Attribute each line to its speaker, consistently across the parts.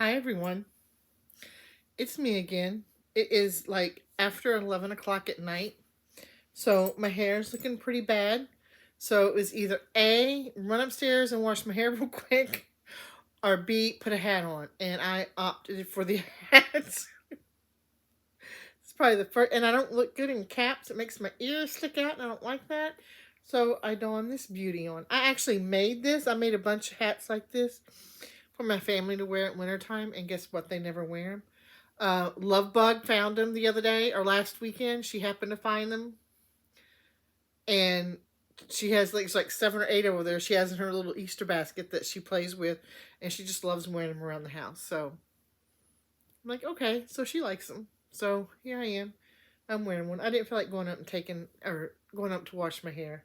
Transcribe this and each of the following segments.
Speaker 1: Hi everyone, it's me again. It is like after 11 o'clock at night, so my hair is looking pretty bad. So it was either A, run upstairs and wash my hair real quick, or B, put a hat on. And I opted for the hats. It's probably the first, and I don't look good in caps. It makes my ears stick out and I don't like that. So I don this beauty on. I actually made this. I made a bunch of hats like this for my family to wear at wintertime, and guess what? They never wear them. Lovebug found them the other day or last weekend. She happened to find them, and she has like 7 or 8 over there. She has in her little Easter basket that she plays with, and she just loves wearing them around the house. So I'm like, okay, so she likes them. So here I am. I'm wearing one. I didn't feel like going up and going up to wash my hair.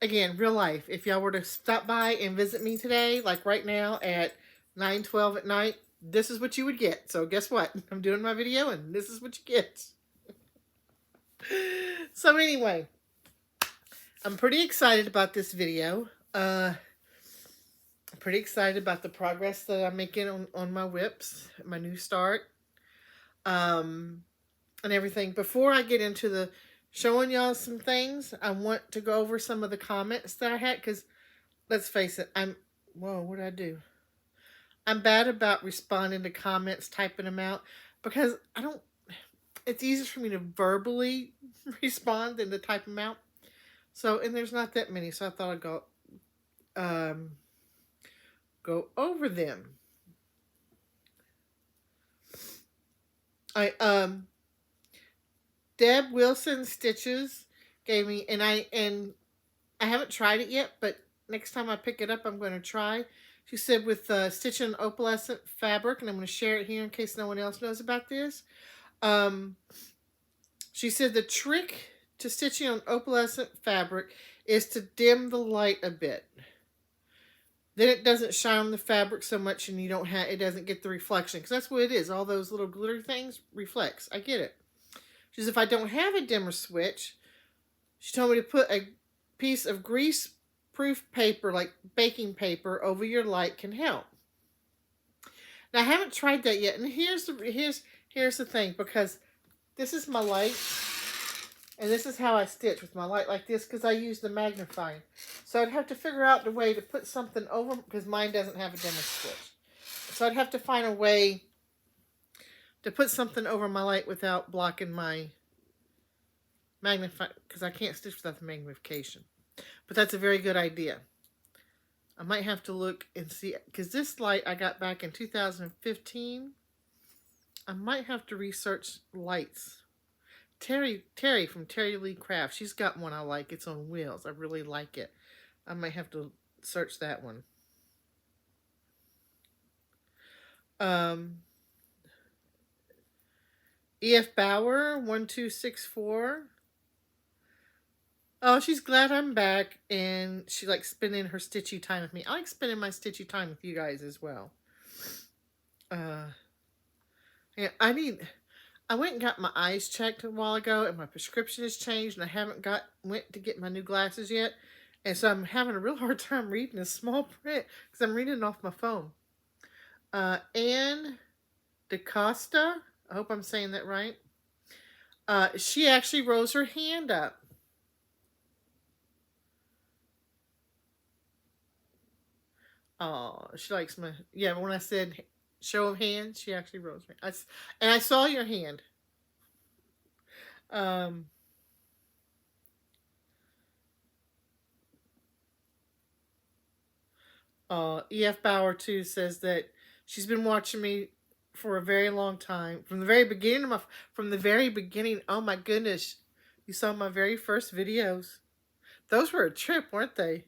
Speaker 1: Again, real life. If y'all were to stop by and visit me today, like right now at 9:12 at night, this is what you would get. So guess what? I'm doing my video and this is what you get. So anyway, I'm pretty excited about this video. I'm pretty excited about the progress that I'm making on my whips, my new start, and everything. Before I get into the showing y'all some things, I want to go over some of the comments that I had, because let's face it, whoa, what did I do? I'm bad about responding to comments, typing them out, because it's easier for me to verbally respond than to type them out. So, and there's not that many, so I thought I'd go over them. Deb Wilson Stitches gave me, and I haven't tried it yet, but next time I pick it up, I'm going to try. She said with stitching opalescent fabric, and I'm going to share it here in case no one else knows about this. She said the trick to stitching on opalescent fabric is to dim the light a bit. Then it doesn't shine on the fabric so much, and it doesn't get the reflection, because that's what it is. All those little glitter things reflects. I get it. She says, if I don't have a dimmer switch, she told me to put a piece of grease-proof paper, like baking paper, over your light can help. Now, I haven't tried that yet, and here's the thing, because this is my light, and this is how I stitch with my light like this, because I use the magnifying. So I'd have to figure out the way to put something over, because mine doesn't have a dimmer switch. So I'd have to find a way to put something over my light without blocking my magnify, because I can't stitch without the magnification. But that's a very good idea. I might have to look and see, because this light I got back in 2015. I might have to research lights. Terry from Terry Lee Craft, she's got one I like. It's on wheels. I really like it. I might have to search that one. E.F. Bauer 1264. Oh, she's glad I'm back, and she likes spending her stitchy time with me. I like spending my stitchy time with you guys as well. Yeah, I went and got my eyes checked a while ago, and my prescription has changed, and I haven't went to get my new glasses yet, and so I'm having a real hard time reading a small print because I'm reading it off my phone. Anne DeCosta, I hope I'm saying that right. She actually rose her hand up. Oh, she likes my, yeah, when I said show of hands, she actually rose her hand. And I saw your hand. E.F. Bauer, too, says that she's been watching me for a very long time. From the very beginning, oh my goodness, you saw my very first videos. Those were a trip, weren't they?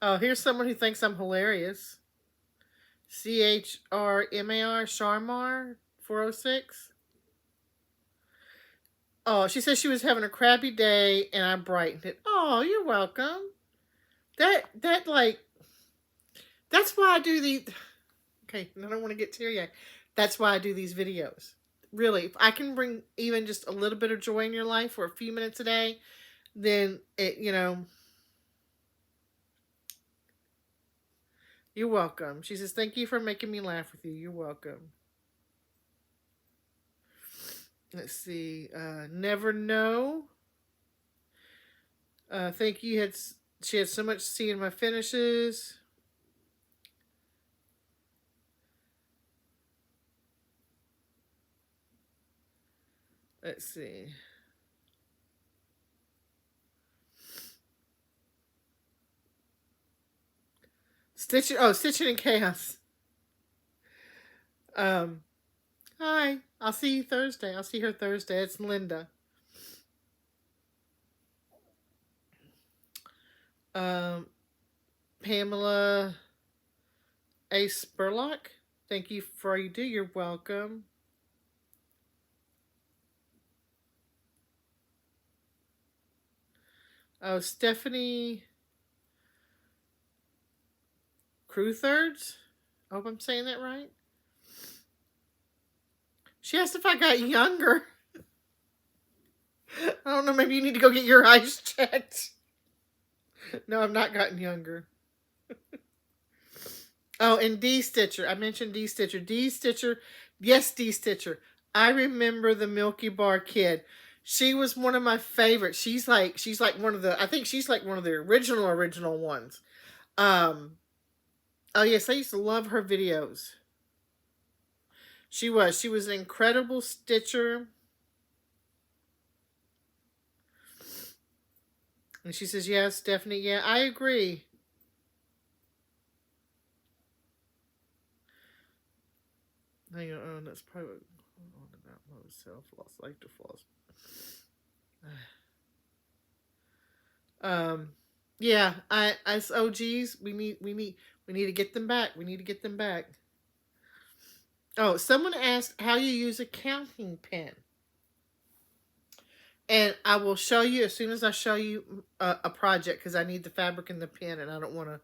Speaker 1: Oh, here's someone who thinks I'm hilarious. CHRMAR, Sharmar, 406. Oh, she says she was having a crappy day, and I brightened it. Oh, you're welcome. That's why I do these. Okay, I don't want to get teary-eyed. That's why I do these videos. Really, if I can bring even just a little bit of joy in your life for a few minutes a day, then You're welcome. She says, thank you for making me laugh with you. You're welcome. Let's see. Never know. Thank you. She had so much to see in my finishes. Let's see. Stitching in Chaos. Hi. I'll see you Thursday. I'll see her Thursday. It's Linda. Pamela A. Spurlock. Thank you for all you do. You're welcome. Oh, Stephanie Crewthirds. I hope I'm saying that right. She asked if I got younger. I don't know, maybe you need to go get your eyes checked. No, I've not gotten younger. Oh, and D Stitcher. I mentioned D Stitcher. D Stitcher. Yes, D Stitcher. I remember the Milky Bar kid. She was one of my favorites. She's like one of the, I think she's like one of the original ones. Oh yes, I used to love her videos. She was an incredible stitcher. And she says, yes, Stephanie, yeah, I agree. Hang on, that's probably what about myself. Floss, like to floss. Yeah, as OGs, we need to get them back. We need to get them back. Oh, someone asked how you use a counting pen. And I will show you as soon as I show you a project, because I need the fabric and the pen, and I don't want to,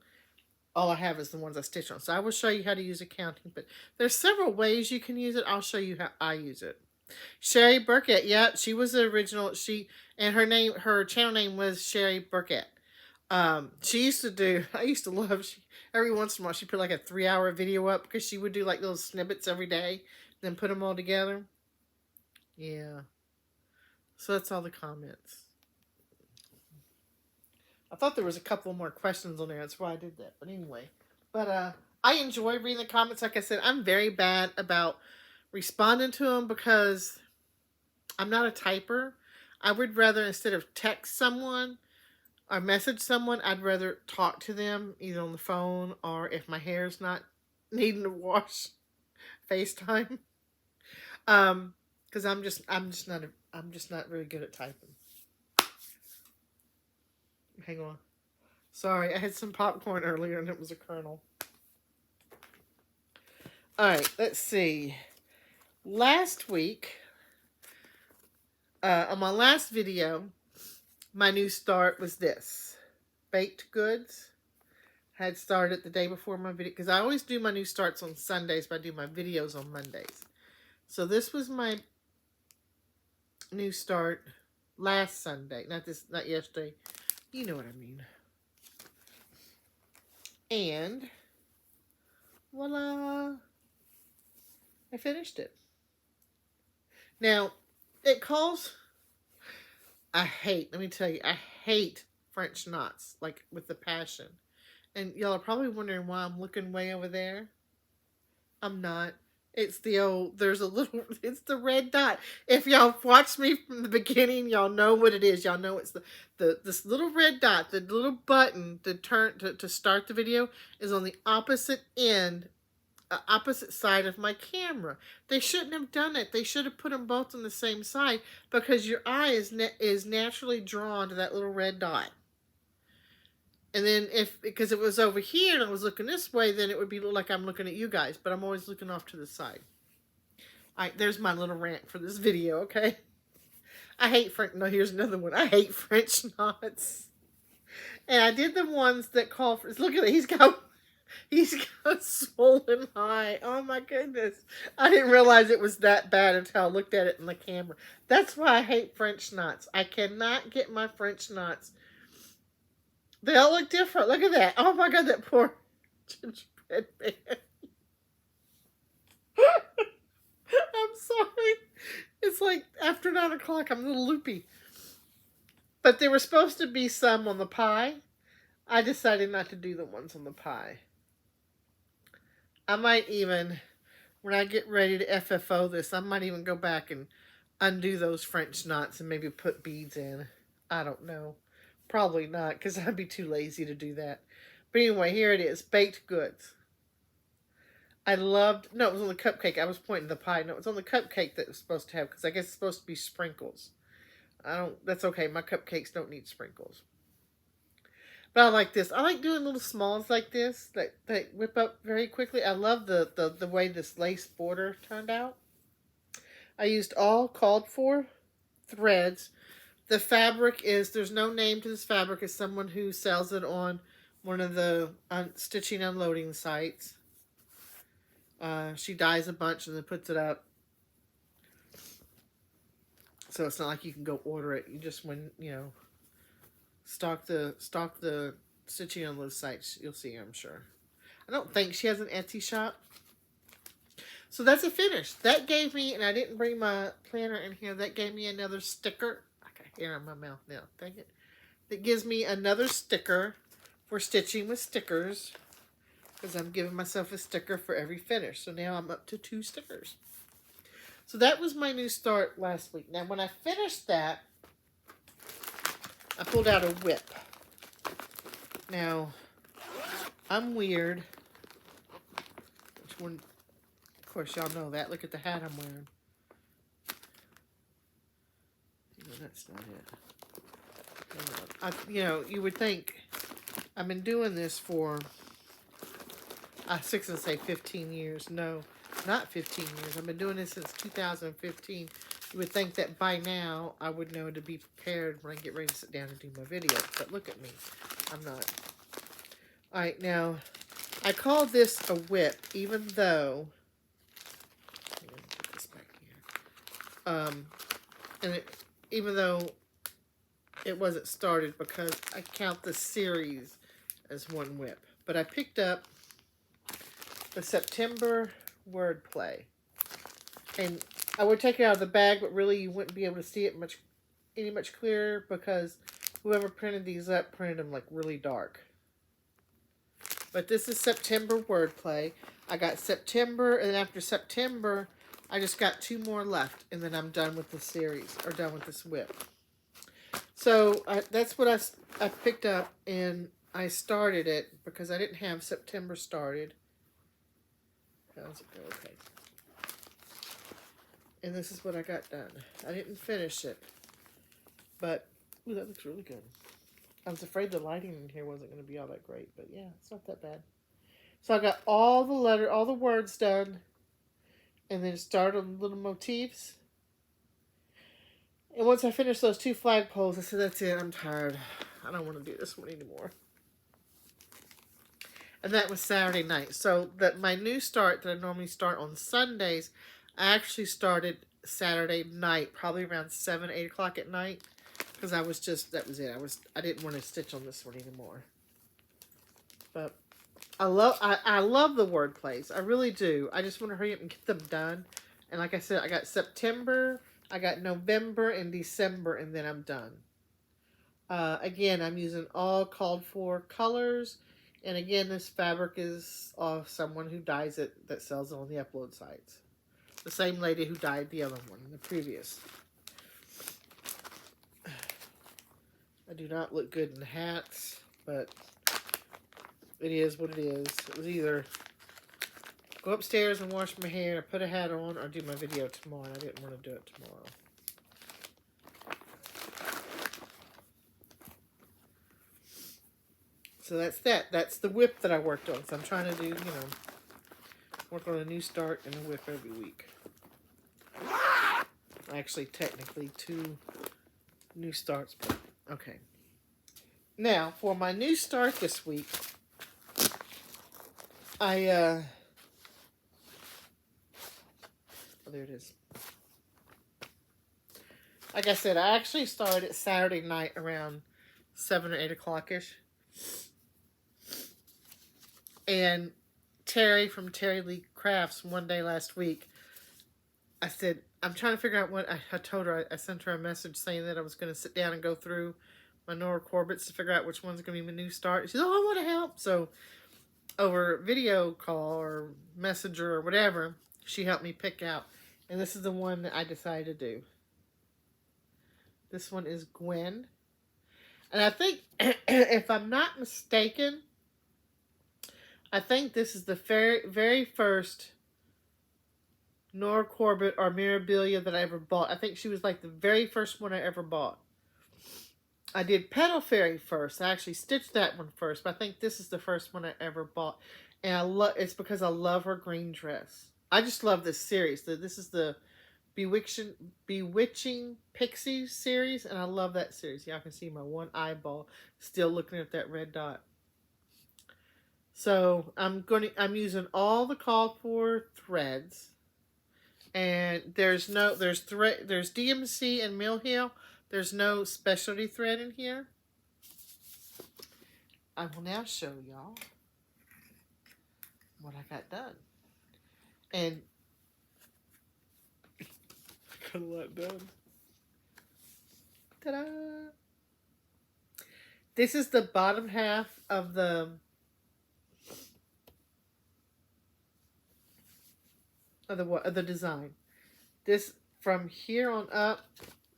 Speaker 1: all I have is the ones I stitch on. So I will show you how to use a counting pen. There's several ways you can use it. I'll show you how I use it. Sherry Burkett, yeah, she was the original. And her channel name was Sherry Burkett. She used to do, I used to love, every once in a while she put like a 3-hour video up, because she would do like little snippets every day, then put them all together. Yeah. So that's all the comments. I thought there was a couple more questions on there. That's why I did that. But anyway. But I enjoy reading the comments. Like I said, I'm very bad about responding to them because I'm not a typer. I would rather, instead of text someone or message someone, I'd rather talk to them either on the phone, or if my hair's not needing to wash, FaceTime. Because I'm just not very good at typing. Hang on. Sorry, I had some popcorn earlier and it was a kernel. Alright, let's see. Last week, on my last video, my new start was this. Baked goods. Had started the day before my video, because I always do my new starts on Sundays, but I do my videos on Mondays. So this was my new start last Sunday. Not yesterday. You know what I mean. And voila, I finished it. Now, it calls, let me tell you, I hate French knots, like with the passion. And y'all are probably wondering why I'm looking way over there. I'm not. It's it's the red dot. If y'all watched me from the beginning, y'all know what it is. Y'all know it's this little red dot, the little button to start the video is on the opposite end, opposite side of my camera. They shouldn't have done it. They should have put them both on the same side, because your eye is naturally drawn to that little red dot. And then because it was over here and I was looking this way, then it would look like I'm looking at you guys. But I'm always looking off to the side. All right, there's my little rant for this video, okay? I hate French. No, here's another one. I hate French knots. And I did the ones that call for, look at it. He's got swollen eye. Oh my goodness. I didn't realize it was that bad until I looked at it in the camera. That's why I hate French knots. I cannot get my French knots. They all look different. Look at that. Oh my God, that poor gingerbread. bedpan. I'm sorry. It's like after 9 o'clock, I'm a little loopy. But there were supposed to be some on the pie. I decided not to do the ones on the pie. I might even, when I get ready to FFO this, I might even go back and undo those French knots and maybe put beads in. I don't know. Probably not, because I'd be too lazy to do that. But anyway, here it is. Baked goods. I loved, no, it was on the cupcake. I was pointing the pie. No, it was on the cupcake that it was supposed to have, because I guess it's supposed to be sprinkles. That's okay. My cupcakes don't need sprinkles. But I like this. I like doing little smalls like this that whip up very quickly. I love the way this lace border turned out. I used all called for threads. The fabric is, there's no name to this fabric. It's someone who sells it on one of the stitching unloading sites. She dyes a bunch and then puts it up. So it's not like you can go order it. You just, when, you know, stock the stitching on those sites, you'll see, I'm sure. I don't think she has an Etsy shop. So that's a finish. That gave me, and I didn't bring my planner in here, that gave me another sticker. I got hair in my mouth now, dang it. That gives me another sticker for stitching with stickers, because I'm giving myself a sticker for every finish. So now I'm up to 2 stickers. So that was my new start last week. Now when I finished that, I pulled out a whip. Now, I'm weird. Which one? Of course, y'all know that. Look at the hat I'm wearing. No, that's not it. You know, you would think I've been doing this for, I was going to say 15 years. No, not 15 years. I've been doing this since 2015. You would think that by now I would know to be prepared when I get ready to sit down and do my video. But look at me. I'm not. Alright, now, I call this a whip, even though, I'm going to put this back here. Even though it wasn't started, because I count the series as one whip. But I picked up the September wordplay. And I would take it out of the bag, but really you wouldn't be able to see it any much clearer, because whoever printed these up printed them like really dark. But this is September wordplay. I got September, and then after September, I just got 2 more left, and then I'm done with the series, or done with this whip. So that's what I picked up, and I started it because I didn't have September started. How's it go? Okay. And this is what I got done. I didn't finish it, but ooh, that looks really good. I was afraid the lighting in here wasn't going to be all that great, but yeah, it's not that bad. So I got all the words done, and then started on little motifs. And once I finished those 2 flagpoles, I said, that's it, I'm tired. I don't want to do this one anymore. And that was Saturday night. So that my new start that I normally start on Sundays, I actually started Saturday night, probably around 7, 8 o'clock at night. Because I was just, that was it. I didn't want to stitch on this one anymore. But I love the word plays. I really do. I just want to hurry up and get them done. And like I said, I got September, I got November and December, and then I'm done. Again, I'm using all called for colors. And again, this fabric is of someone who dyes it, that sells it on the upload sites. The same lady who dyed the other one, the previous. I do not look good in hats, but it is what it is. It was either go upstairs and wash my hair, put a hat on, or do my video tomorrow. And I didn't want to do it tomorrow. So that's that. That's the whip that I worked on. So I'm trying to do, you know, work on a new start and a whip every week. Actually, technically 2 new starts, but okay. Now, for my new start this week, oh, there it is. Like I said, I actually started Saturday night around 7 or 8 o'clock-ish. And Terry from Terry Lee Crafts one day last week. I said, I'm trying to figure out what I told her. I sent her a message saying that I was going to sit down and go through my Nora Corbett's to figure out which one's going to be my new start. She said, oh, I want to help. So over video call or messenger or whatever, she helped me pick out. And this is the one that I decided to do. This one is Gwen. And I think, if I'm not mistaken, I think this is the very first Nora Corbett or Mirabilia that I ever bought. I think she was like the very first one I ever bought. I did Petal Fairy first. I actually stitched that one first, but I think this is the first one I ever bought. And it's because I love her green dress. I just love this series. This is the Bewitching Pixies series, and I love that series. Y'all can see my one eyeball still looking at that red dot. So I'm using all the called for threads. And there's DMC and Mill Hill. There's no specialty thread in here. I will now show y'all what I got done. And I got a lot done. Ta-da! This is the bottom half of the design. This from here on up,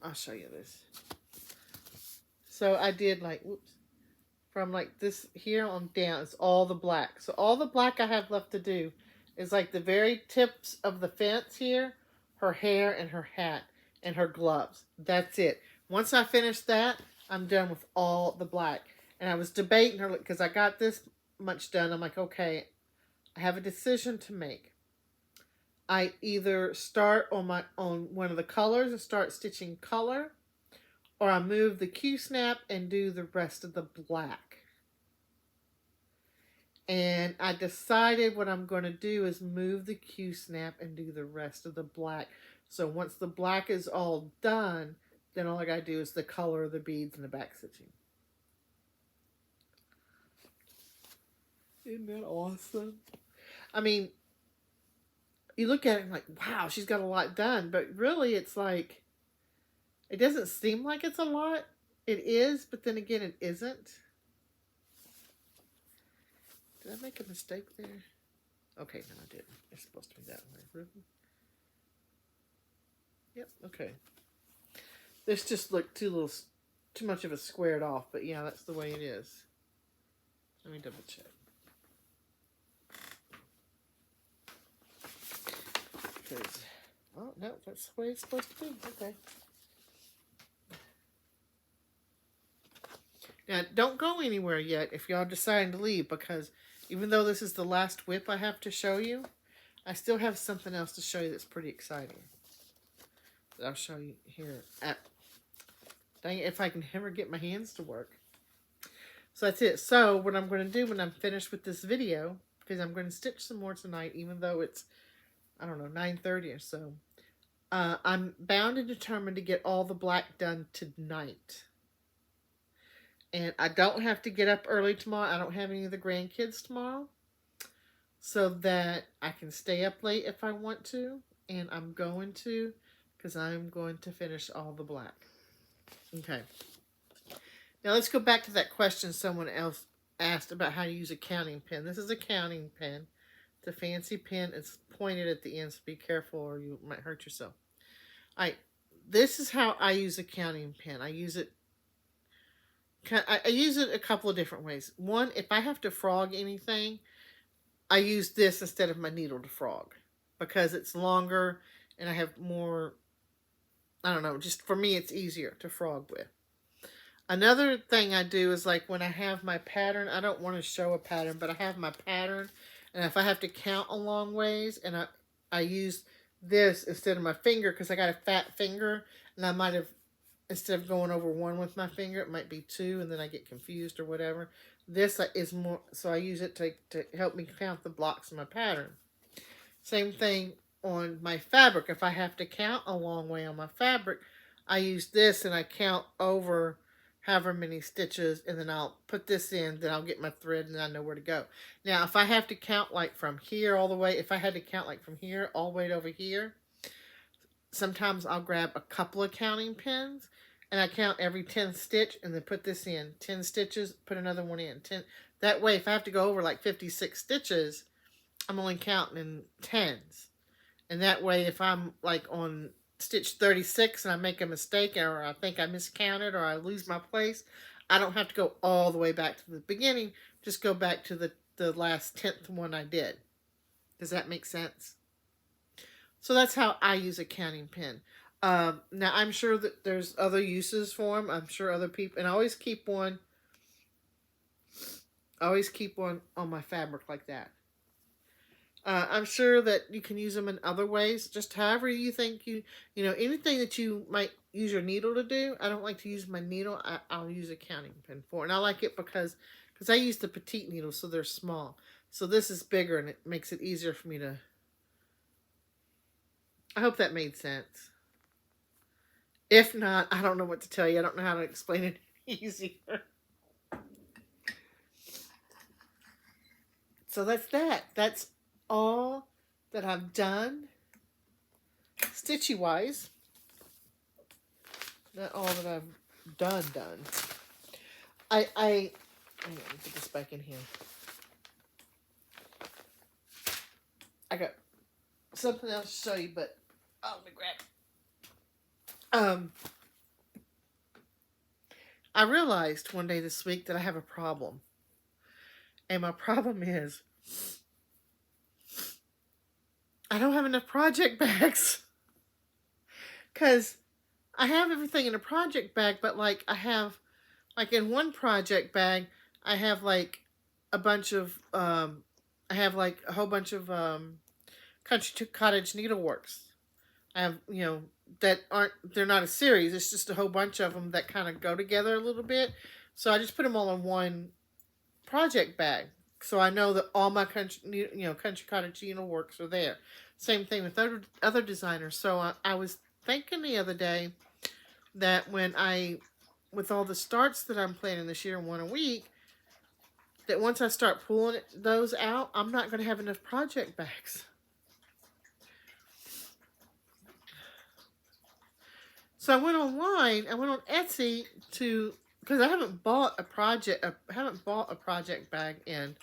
Speaker 1: I'll show you this. So I did like, from like this here on down, it's all the black. So all the black I have left to do is like the very tips of the fence here, her hair and her hat and her gloves. That's it. Once I finish that, I'm done with all the black. And I was debating her because I got this much done. I'm like, okay, I have a decision to make. I either start on one of the colors and start stitching color, or I move the Q-snap and do the rest of the black. And I decided what I'm going to do is move the Q-snap and do the rest of the black. So once the black is all done, then all I got to do is the color of the beads and the back stitching. Isn't that awesome? I mean, you look at it and like, wow, she's got a lot done. But really, it's like, it doesn't seem like it's a lot. It is, but then again, it isn't. Did I make a mistake there? Okay, no, I didn't. It's supposed to be that way. Really? Yep, okay. This just looked too much of a squared off, but yeah, that's the way it is. Let me double check. Because, oh, no, that's the way it's supposed to be. Okay. Now, don't go anywhere yet if y'all deciding to leave, because even though this is the last whip I have to show you, I still have something else to show you that's pretty exciting. That I'll show you here. Dang it, if I can ever get my hands to work. So that's it. So what I'm going to do when I'm finished with this video, because I'm going to stitch some more tonight, even though it's, I don't know, 9:30 or so. I'm bound and determined to get all the black done tonight. And I don't have to get up early tomorrow. I don't have any of the grandkids tomorrow. So that I can stay up late if I want to. And I'm going to, because I'm going to finish all the black. Okay. Now let's go back to that question someone else asked about how to use a counting pen. This is a counting pen. It's a fancy pen. It's pointed at the end, so be careful or you might hurt yourself. Alright, this is how I use a counting pen. I use it a couple of different ways. One, if I have to frog anything, I use this instead of my needle to frog, because it's longer and I have more, I don't know, just for me it's easier to frog with. Another thing I do is like when I have my pattern, I don't want to show a pattern, but I have my pattern, and if I have to count a long ways, and I use this instead of my finger because I got a fat finger, and I might have, instead of going over one with my finger, it might be two, and then I get confused or whatever. This is more, so I use it to help me count the blocks in my pattern. Same thing on my fabric. If I have to count a long way on my fabric, I use this and I count over however many stitches, and then I'll put this in, then I'll get my thread and I know where to go. Now, if I have to count like from here all the way, if I had to count like from here all the way to over here, sometimes I'll grab a couple of counting pins and I count every 10th stitch and then put this in. 10 stitches, put another one in. 10. That way, if I have to go over like 56 stitches, I'm only counting in tens. And that way, if I'm like on stitch 36 and I make a mistake, or I think I miscounted, or I lose my place, I don't have to go all the way back to the beginning. Just go back to the last 10th one I did. Does that make sense? So that's how I use a counting pin. Now, I'm sure that there's other uses for them. I'm sure other people, and I always keep one on my fabric like that. I'm sure that you can use them in other ways, just however you think anything that you might use your needle to do. I don't like to use my needle. I'll use a counting pin for it. And I like it because I use the petite needles, so they're small. So this is bigger, and it makes it easier for me to... I hope that made sense. If not, I don't know what to tell you. I don't know how to explain it easier. So that's that. That's all that I've done stitchy wise. Not all that I've done. Let me put this back in here. I got something else to show you, but let me grab. I realized one day this week that I have a problem. And my problem is I don't have enough project bags. Because I have everything in a project bag, but like I have, like in one project bag, I have like a bunch of, I have like a whole bunch of Country Cottage Needleworks. I have, they're not a series. It's just a whole bunch of them that kind of go together a little bit. So I just put them all in one project bag. So I know that all my Country Cottage Needleworks are there. Same thing with other designers. So I was thinking the other day that with all the starts that I'm planning this year, one a week, that once I start pulling those out, I'm not going to have enough project bags. So I went online. I went on Etsy because I haven't bought a project bag in,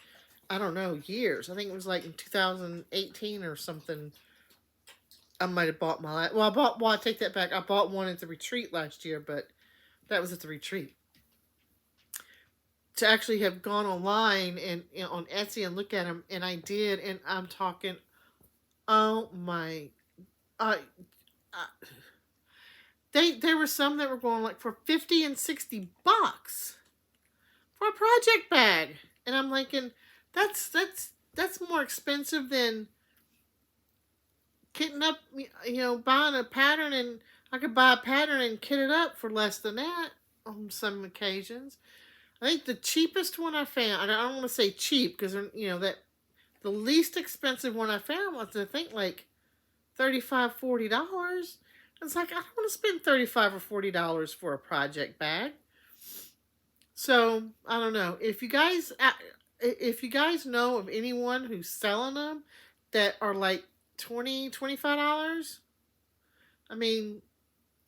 Speaker 1: I don't know, years. I think it was like in 2018 or something. I might have bought my last. Well, I take that back. I bought one at the retreat last year, but that was at the retreat. To actually have gone online and on Etsy and look at them, and I did, and I'm talking, oh my, there were some that were going like for $50 and $60 for a project bag, and I'm thinking that's more expensive than kitting up, buying a pattern, and I could buy a pattern and kit it up for less than that on some occasions. I think the cheapest one I found, I don't want to say cheap because that the least expensive one I found was, I think, like $35, $40. It's like, I don't want to spend $35 or $40 for a project bag. So I don't know if you guys know of anyone who's selling them that are like $20, $25. I mean,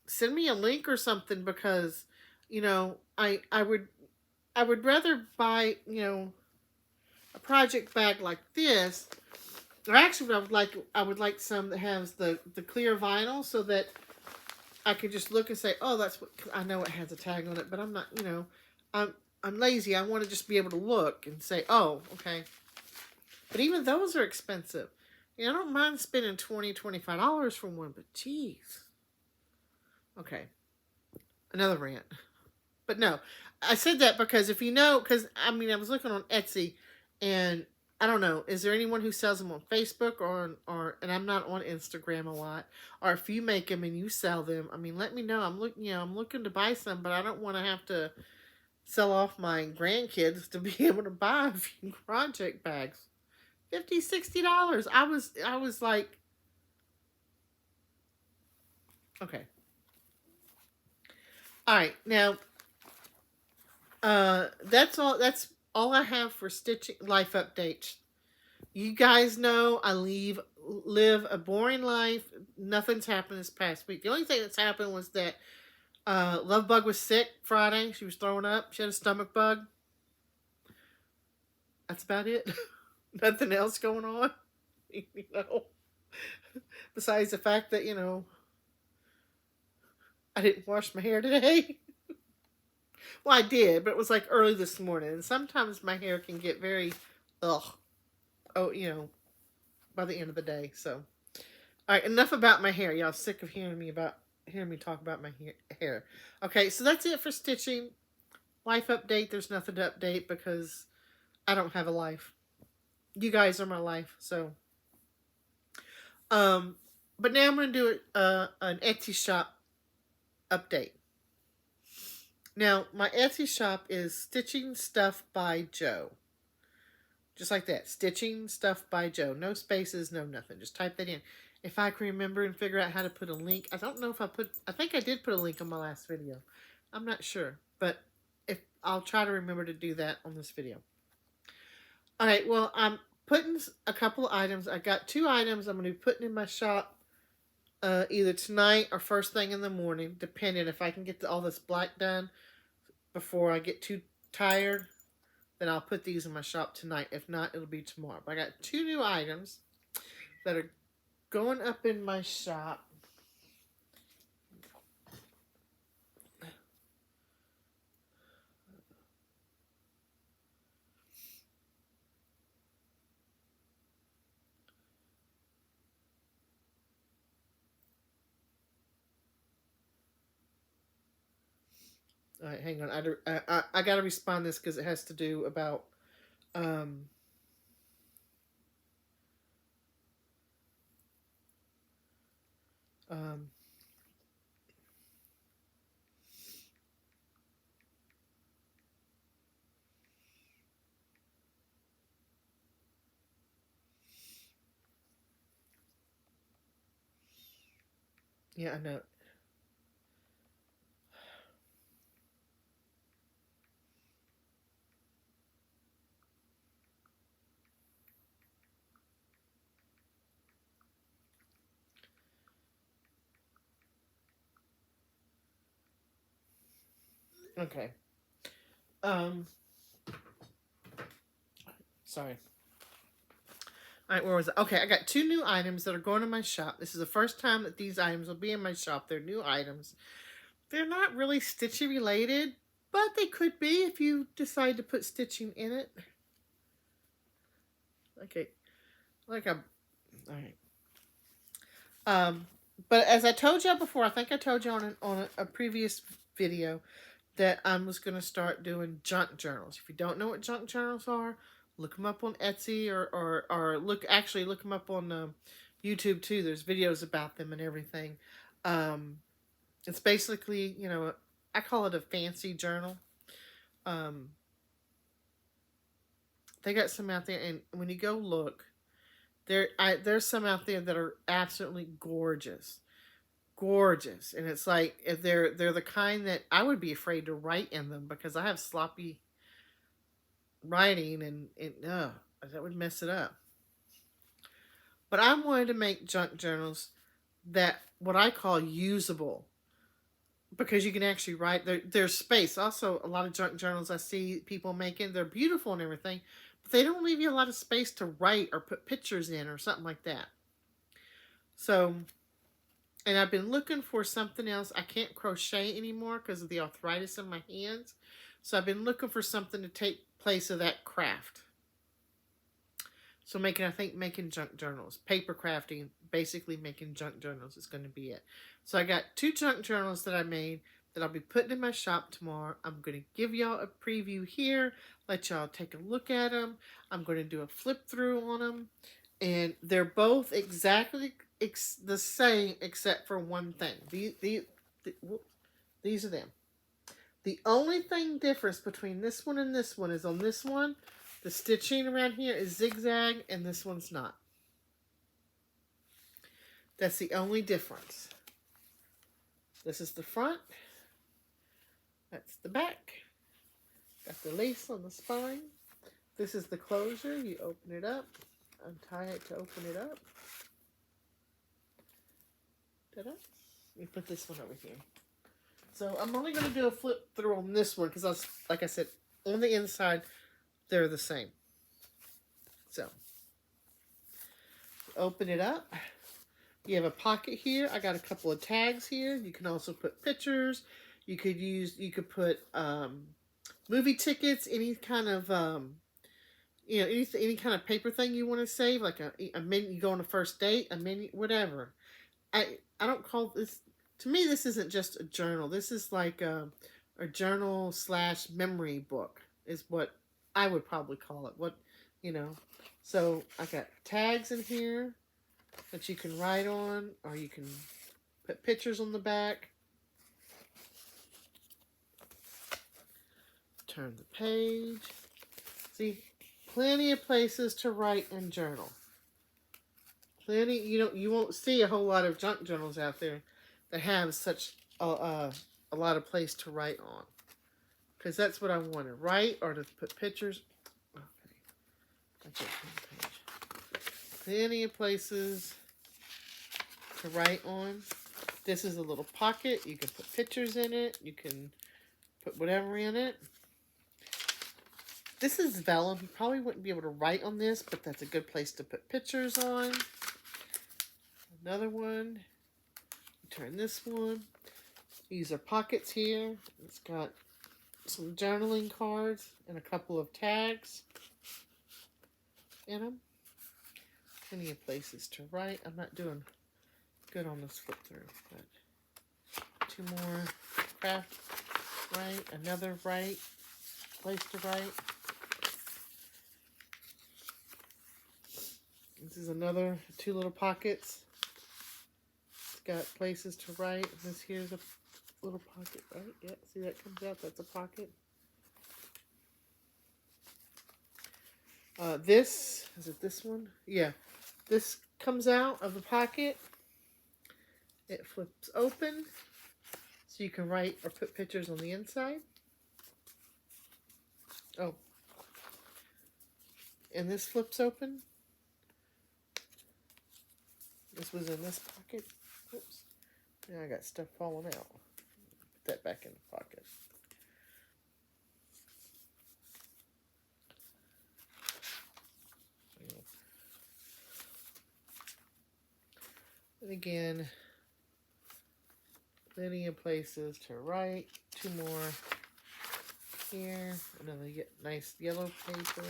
Speaker 1: send me a link or something, because I would rather buy a project bag like this. Or actually, I would like some that has the clear vinyl, so that I could just look and say, oh, that's what, I know it has a tag on it, but I'm not, I'm lazy. I want to just be able to look and say, oh, okay. But even those are expensive. I don't mind spending $20, $25 for one, but geez. Okay. Another rant. But no, I said that because because I was looking on Etsy, and I don't know, is there anyone who sells them on Facebook or and I'm not on Instagram a lot, or if you make them and you sell them, let me know. I'm looking to buy some, but I don't want to have to sell off my grandkids to be able to buy a few project bags. $50, $60. I was like, okay. All right, now That's all. That's all I have for stitching life updates. You guys know I live a boring life. Nothing's happened this past week. The only thing that's happened was that Love Bug was sick Friday. She was throwing up. She had a stomach bug. That's about it. Nothing else going on. You know, besides the fact that I didn't wash my hair today. Well, I did, but it was like early this morning, and sometimes my hair can get very, ugh. Oh, by the end of the day. So, all right, enough about my hair. Y'all sick of hearing me talk about my hair. Okay, so that's it for stitching. Life update. There's nothing to update because I don't have a life. You guys are my life. So, but now I'm gonna do an Etsy shop update. Now, my Etsy shop is Stitching Stuff by Joe. Just like that. Stitching Stuff by Joe. No spaces, no nothing. Just type that in. If I can remember and figure out how to put a link. I don't know if I think I did put a link on my last video. I'm not sure. But I'll try to remember to do that on this video. Alright, well, I'm putting a couple of items. I got 2 items I'm going to be putting in my shop either tonight or first thing in the morning, depending if I can get all this black done before I get too tired. Then I'll put these in my shop tonight. If not, it'll be tomorrow. But I got 2 new items that are going up in my shop. All right, hang on. I got to respond to this because it has to do about yeah, I know. Okay. Sorry. All right, where was it? Okay, I got 2 new items that are going to my shop. This is the first time that these items will be in my shop. They're new items. They're not really stitchy related, but they could be if you decide to put stitching in it. Okay, all right. But as I told y'all before, I think I told you on a previous video that I was going to start doing junk journals. If you don't know what junk journals are, look them up on Etsy or look them up on YouTube too. There's videos about them and everything. It's basically, I call it a fancy journal. They got some out there, and when you go look, there's some out there that are absolutely gorgeous. Gorgeous. And it's like they're the kind that I would be afraid to write in them because I have sloppy writing and that would mess it up. But I wanted to make junk journals that what I call usable, because you can actually write. There's space. Also, a lot of junk journals I see people making, they're beautiful and everything, but they don't leave you a lot of space to write or put pictures in or something like that. So, and I've been looking for something else. I can't crochet anymore because of the arthritis in my hands. So I've been looking for something to take place of that craft. So making junk journals. Paper crafting, basically making junk journals is going to be it. So I got 2 junk journals that I made that I'll be putting in my shop tomorrow. I'm going to give y'all a preview here. Let y'all take a look at them. I'm going to do a flip through on them. And they're both exactly the same except for one thing. These are them. The only thing difference between this one and this one is on this one, the stitching around here is zigzag and this one's not. That's the only difference. This is the front. That's the back. Got the lace on the spine. This is the closure. You open it up, untie it to open it up. Ta-da. Let me put this one over here. So I'm only going to do a flip through on this one because, like I said, on the inside, they're the same. So, open it up. You have a pocket here. I got a couple of tags here. You can also put pictures. You could put movie tickets, any kind of any kind of paper thing you want to save, like a menu. You go on a first date, a menu, whatever. I don't call this. To me, this isn't just a journal. This is like a journal / memory book is what I would probably call it. So I got tags in here that you can write on, or you can put pictures on the back. Turn the page. See, plenty of places to write and journal. Plenty. You won't see a whole lot of junk journals out there that have such a lot of place to write on, because that's what I want to write or to put pictures. Okay, plenty of places to write on. This is a little pocket. You can put pictures in it. You can put whatever in it. This is vellum. You probably wouldn't be able to write on this, but that's a good place to put pictures on. Another one. Turn this one. These are pockets here. It's got some journaling cards and a couple of tags in them. Plenty of places to write. I'm not doing good on this flip through, but 2 more craft write, another write, place to write. This is another 2 little pockets. It's got places to write. This here's a little pocket, right? Yeah, see that comes out? That's a pocket. Is it this one? Yeah. This comes out of the pocket. It flips open, so you can write or put pictures on the inside. Oh. And this flips open. This was in this pocket. Oops. Now I got stuff falling out. Put that back in the pocket. And again, plenty of places to write. 2 more here. Another nice yellow paper.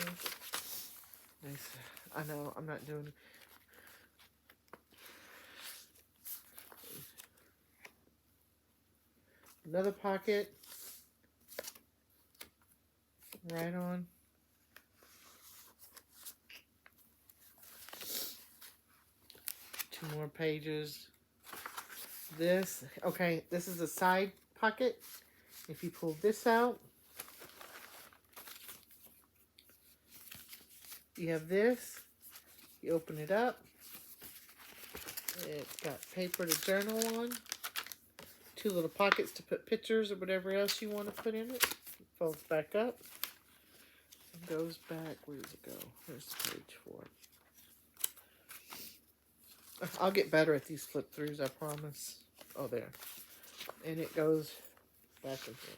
Speaker 1: Nice. I know I'm not doing. Another pocket. Right on. Two more pages. This, okay, this is a side pocket. If you pull this out, you have this. You open it up. It's got paper to journal on. 2 little pockets to put pictures or whatever else you want to put in it. It folds back up. And goes back. Where does it go? There's page 4. I'll get better at these flip throughs, I promise. Oh, there. And it goes back again.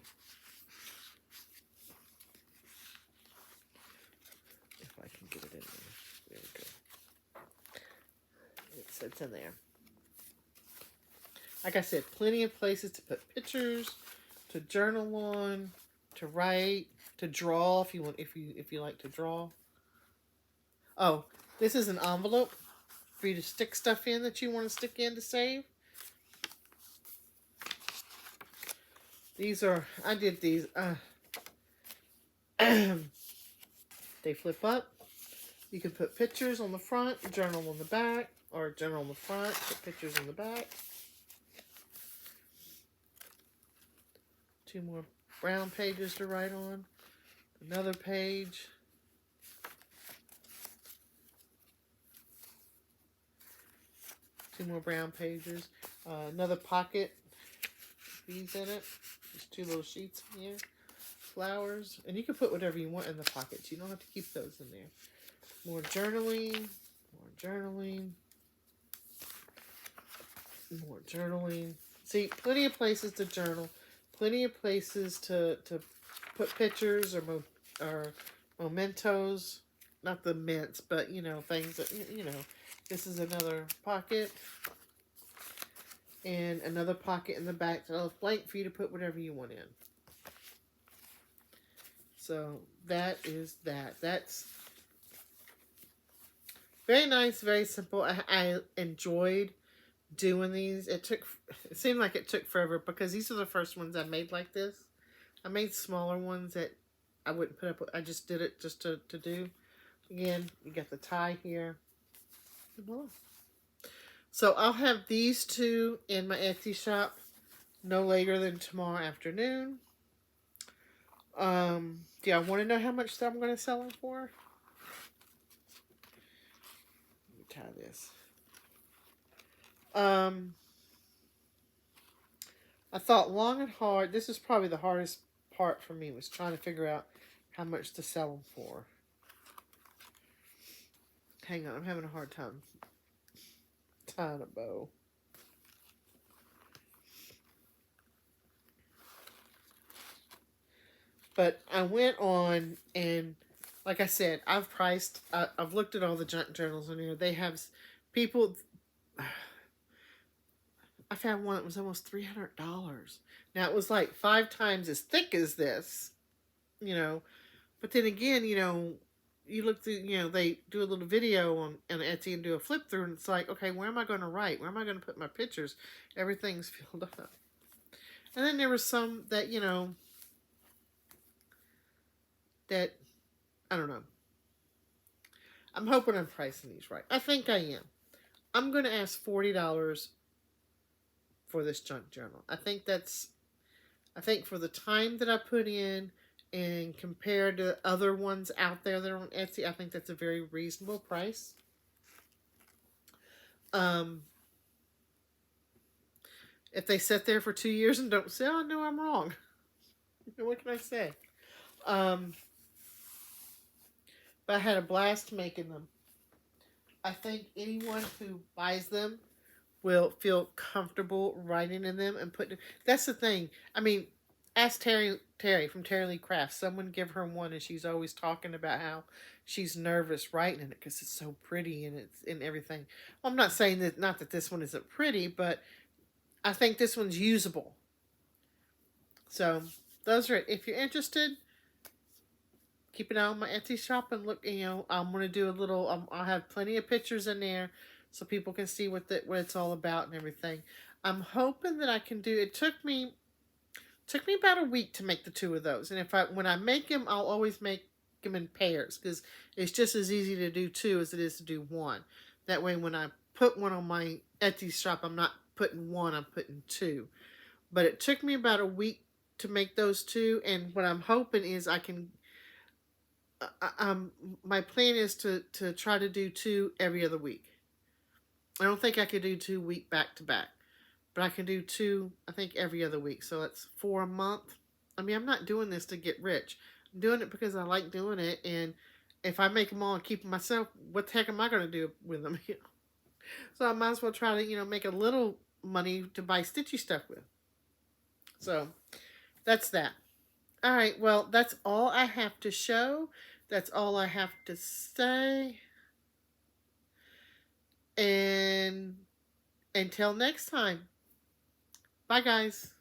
Speaker 1: If I can get it in there. There we go. It sits in there. Like I said, plenty of places to put pictures, to journal on, to write, to draw if you want, if you like to draw. Oh, this is an envelope for you to stick stuff in that you want to stick in to save. These are, I did these, they flip up. You can put pictures on the front, journal on the back, or journal on the front, put pictures on the back. 2 more brown pages to write on. Another page. Two more brown pages. Another pocket. These in it. There's 2 little sheets in here. flowers. And you can put whatever you want in the pockets. You don't have to keep those in there. More journaling. More journaling. More journaling. See, plenty of places to journal. Plenty of places to put pictures or mementos. Not the mints, but, you know, things that, you know. This is another pocket. And another pocket in the back. So it's blank for you to put whatever you want in. So that is that. That's very nice, very simple. I enjoyed doing these. It seemed like it took forever because these are the first ones I made like this. I made smaller ones that I wouldn't put up with. I just did it just to do. Again, you got the tie here. And voila. So I'll have these two in my Etsy shop no later than tomorrow afternoon. Do y'all want to know how much I'm going to sell them for? Let me tie this. I thought long and hard. This is probably the hardest part for me, was trying to figure out how much to sell them for. Hang on, I'm having a hard time tying a bow. But I went on and, like I said, I've looked at all the junk journals in here. They have people. I found one that was almost $300. Now, it was like 5 times as thick as this, you know. But then again, you know, you look through, you know, they do a little video on Etsy and do a flip through, and it's like, okay, where am I going to write? Where am I going to put my pictures? Everything's filled up. And then there were some that, you know, that, I don't know. I'm hoping I'm pricing these right. I think I am. I'm going to ask $40 for this junk journal. I think for the time that I put in and compared to other ones out there that are on Etsy, I think that's a very reasonable price. If they sit there for 2 years and don't sell, I know I'm wrong. What can I say? But I had a blast making them. I think anyone who buys them will feel comfortable writing in them and putting. That's the thing. I mean, ask Terry from Terry Lee Crafts. Someone give her one, and she's always talking about how she's nervous writing in it because it's so pretty and it's in everything. Well, I'm not saying that, not that this one isn't pretty, but I think this one's usable. So those are it. If you're interested, keep an eye on my Etsy shop and look. You know, I'm gonna do a little. I'll have plenty of pictures in there so people can see what it's all about and everything. I'm hoping that I can do. It took me about a week to make the 2 of those, and when I make them, I'll always make them in pairs because it's just as easy to do 2 as it is to do 1. That way, when I put one on my Etsy shop, I'm not putting 1, I'm putting 2. But it took me about a week to make those 2, and what I'm hoping is I can. My plan is to try to do 2 every other week. I don't think I could do 2 week back to back, but I can do 2, I think, every other week. So that's 4 a month. I mean, I'm not doing this to get rich. I'm doing it because I like doing it, and if I make them all and keep them myself, what the heck am I going to do with them? So I might as well try to, you know, make a little money to buy stitchy stuff with. So that's that. All right, well, that's all I have to show. That's all I have to say. And until next time, bye, guys.